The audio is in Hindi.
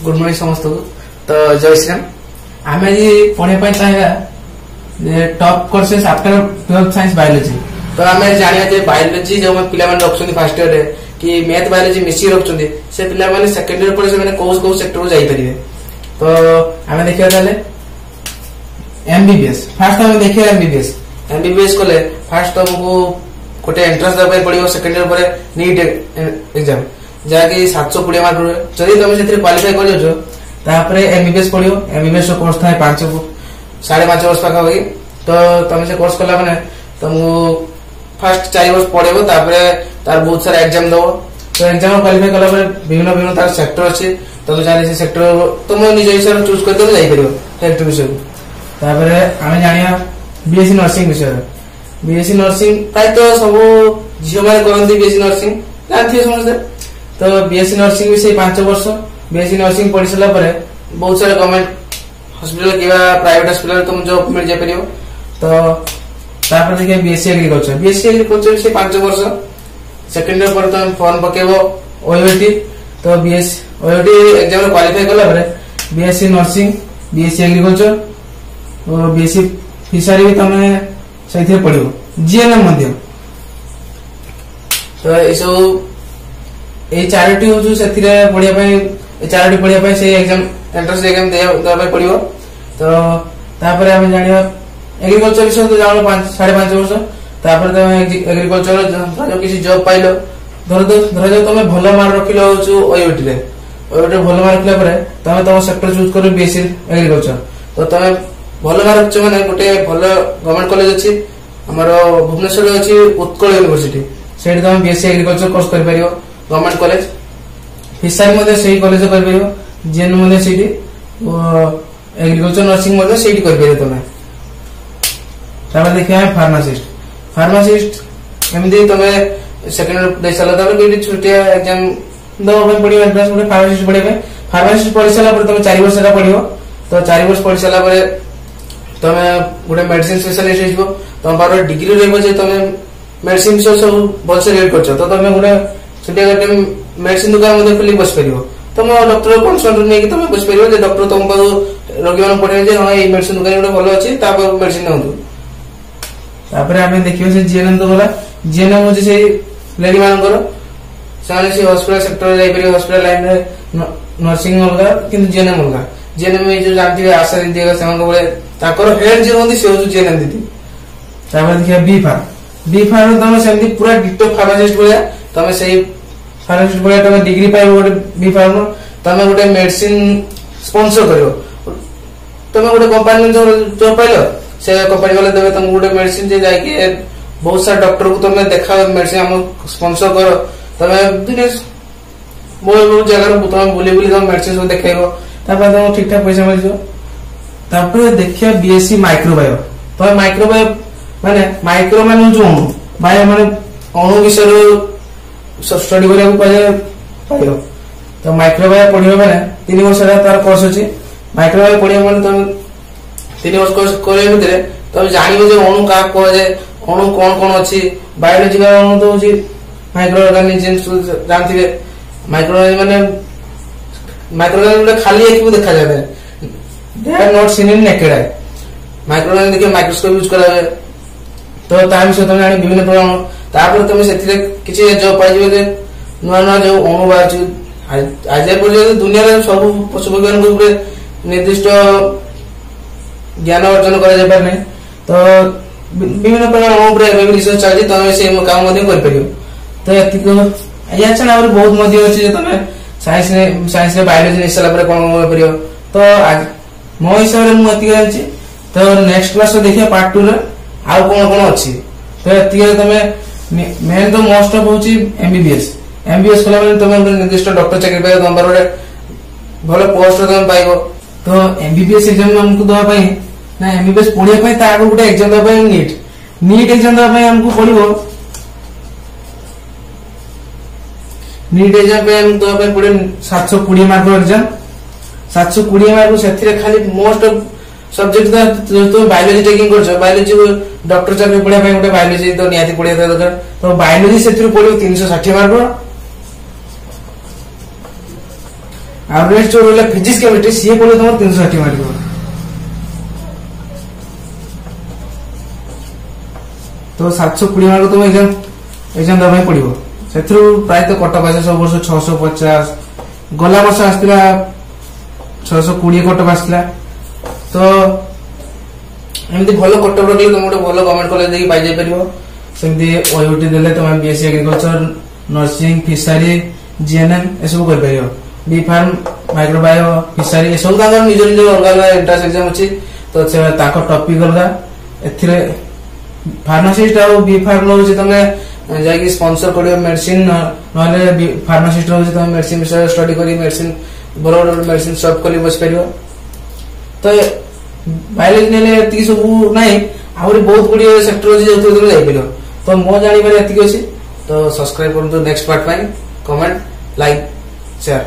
गुड मॉर्निंग समस्त को। तो जय श्री राम। आम आज पढ़ाई चाहिए top courses after 12th science biology. तो आम जाना बायोलॉजी जो पिला रखुच्च फास्ट इयर कि मैथ बायोलॉजी मिसिक रखुच्च से पिला सेकेंड इयर पर कौ सेक्टर को जाइए। तो आम देखा एमबीबीएस फास्ट आम देखिए एमबीबीएस कले फास्ट तुमको गोटे एंट्रांस देवाई पड़ो second year per NEET exam जहाँकि 720 मार्क रुहे। जदि तुम से क्वालिफाई कर एमबीबीएस पढ़ो। एमबीबीएस कोर्स था 5.5 वर्ष पाखापाखि। तो तुम से कोर्स कला मैंने तुमको फास्ट 4 वर्ष पढ़ेब तार बहुत सारा एग्जाम दब। तो एग्जाम क्वालिफाई कला विभिन्न तार सेक्टर अच्छे तुम चाहिए से सेक्टर तुम निज हिसाब से चूज कर हेल्थ विषय को। आम जाना बीएससी नर्सिंग विषय। बीएससी नर्सिंग प्रायत सब झील मैंने करती बीएससी नर्सिंग जानते समझते। तो बीएससी नर्सिंग भी से 5 वर्ष बीएससी नर्सिंग पढ़ी सारा बहुत सारा गवर्नमेंट हॉस्पिटल कि प्राइवेट हॉस्पिटल तुम जॉब मिल जाए। तो देखिए बीएससी एग्रीकल्चर से 5 वर्ष सेकेंड इयर पर तुम फॉर्म पकेब ओयूटी। तो बीएससी ओयूटी एग्जाम क्वालिफाई कला बीएससी नर्सिंग बीएससी एग्रीकल्चर और बीएससी फिशरी भी तुम से पढ़ो जीएनएम। तो ये सब ये 4टी हूँ से पढ़ाई 4टी पढ़ाई से एग्जाम एंट्रेंस एग्जाम देवाई पड़ो। तो आम जाना एग्रीकल्चर विषय तो जान 5.5 वर्ष। तुम एग्रीकल्चर किसी जॉब पाइल धर जाओ तुम भल मार्क रखिल ओयूटी भल मार्क रखला तुम तुम सेक्टर चूज कर बीएससी एग्रीकल्चर। तो तुम भल मार्क रख मैंने गोटे भल गवर्नमेंट कॉलेज अच्छी आम भुवनेश्वर अच्छी उत्कल यूनिवर्सिटी से तुम बीएससी एग्रीकल्चर कोर्स कर गवर्नमेंट कॉलेज। फिशरी से कॉलेज कर जीएन से एग्रीकल्चर नर्सिंग से तुम। देखिए फार्मासिस्ट एमती तुम सेकेंड दे सारा छुटिया एग्जाम दवा पड़ो एंट्रांस गोटे फार्मासिस्ट पढ़ाई। फार्मासिस्ट पढ़ी सारा तुम 4 वर्ष पढ़ो। तो 4 वर्ष पढ़ी सारा तुम गोटे मेडिसिन स्पेशलिस्ट हो तुम पार डिग्री रही तुम मेडिसिन विषय सब भलसे रीड कर। तो तुम गोटे छुटिया मेडिसिन दुकान खोल बस पार तुम डॉक्टर कन्सल्ट नहीं तुम बस पार डॉक्टर तुम रोगी मान पढ़े हाँ ये मेडिसिन दुकान गोटे भल अच्छी मेडिसिन दिखाऊँ। आम देखिए जीएनएम तो गला जीएनएम हूँ से लेडी मानकर से हॉस्पिटल सेक्टर जापर हॉस्पिटल लाइन में नर्सिंग अलग कि जीएनएम अलग। जीएनएम जो जानते हैं आशा दीदी हेड जो हूँ सी हूँ जीएनएम दीदी। देखिए बी फार्म तुम से पूरा डिटो फार्मासिस्ट भाया तुम से फार्मासिस्ट भाया तुम डिग्री पाइब गोटे बी फार्म तुम गोटे मेडिसिन स्पॉन्सर कर तुम गोटे कंपानी जॉब पाइल से कंपानी वाले देवे तुम गोटे मेडिसिन जाकि बहुत सारा डॉक्टर को तुम देखा मेडिसिन आम स्पॉन्सर कर तुम बहुत जगह तुम बुले बुले तुम मेडिसिन सब देखेब तुम ठीक ठाक पैसा मिल। देखिए बीएससी माइक्रोबायो। तो माइक्रोबायो माने माइक्रो मान जो अणु बायो माने अणु विषय स्टडी कर। तो माइक्रोबायो पढ़िबा माने 3 वर्ष तार कोर्स अच्छी। माइक्रोबायो पढ़िबा माने तुम 3 वर्ष कोर्स करबा भितर तुम जानिबो जे अणु का कह जाए अणु कौन कौन अच्छी। बायोलॉजिकल अणु तो होची माइक्रो ऑर्गेनिजम्स जानथिबे। माइक्रो माने माइक्रो ऑर्गेनिजम खाली एक देखा जाता है they are not seen in naked eye. Micro organism देखिए माइक्रोस्कोप यूज करा जाए। तो विषय तुम जानी विभिन्न प्रकार तुम से किसी जॉब पाई नुआ नुआ जो अणु बाहर आज दुनिया सब पशु विज्ञान को निर्दिष्ट ज्ञान अर्जन कर। तो विभिन्न प्रकार अणु रिसर्च चलती तुम से काम कर। तो या छड़ा बहुत अच्छे तुम साइंस बायोलॉजी नहीं सारा कौन कर। तो मो हिसाब से मुझे जानी। तो नेक्स्ट क्लास देखिए पार्ट 2 आउ कौन कौन अच्छी। तो तुम मेन तो मोस्ट ऑफ होची एमबीबीएस कला तुम निर्दिष्ट डॉक्टर चाकरी पाइब तुम गोटे भल पोस्ट तुम पाइब। तो एमबीबीएस एग्जाम आमको दवाई ना एमबीबीएस पढ़ाई आगे गोटे एग्जाम दवाई नीट एग्जाम दवाई आमको पड़ो। नीट एग्जाम दवाई पड़े 720 मार्क एग्जाम 720 मार्क से खाली मोस्ट ऑफ सब्जेक्ट तुम बायोलॉजी टेकिंग कर बायोलॉजी डॉक्टर चाकरी पढ़ाई गोटे बायोलॉजी तो निहाती पढ़ा दरकार। तो बायोलॉजी से पढ़ो 360 मार्क ଆଉ ନେକ୍ସଟ ଯୋଉ ରହିଲା ଫିଜିକ୍ସ କେମିଷ୍ଟ୍ରି ସିଏ ପଡିବ ତମର 360 ମାର୍କ। तो 720 मार्क तुम एग्जाम दवा पड़ो से प्रायतः कटअफ आसे सब वर्ष 650 गला वर्ष आसला 620 कटअफ आसला। तो एमती भल कटअफ रखले तुम गोटे भल गवर्नमेंट कॉलेज देखिए पाई जाई परिबो। सेमती ओयूटी देले तुम BSc agriculture nursing fishery GNM ए सब कर परिबो। बी फार्म माइक्रोबायो फिशरी ए सब ताकर निज निज अलग अलग एंट्रेंस एग्जाम अछि। तो ताको टॉपिक अलग एथिरे फार्मासिस्ट आ बी फार्म होछि तमे जाकी स्पॉन्सर करियो मेडिसिन नले फार्मासिस्ट होछि तमे मेडिसिन विषय स्टडी करी मेडिसिन बरोड मेडिसिन शॉप कली बस परियो। तो बायोलॉजी नेले एति सब नाही आउरी बहुत गुडी सेक्टर होछि जे तुम जाई परियो। तो मो जानि बारे एति अछि। तो सब्सक्राइब करंतु नेक्स्ट पार्ट पाई कमेंट लाइक शेयर।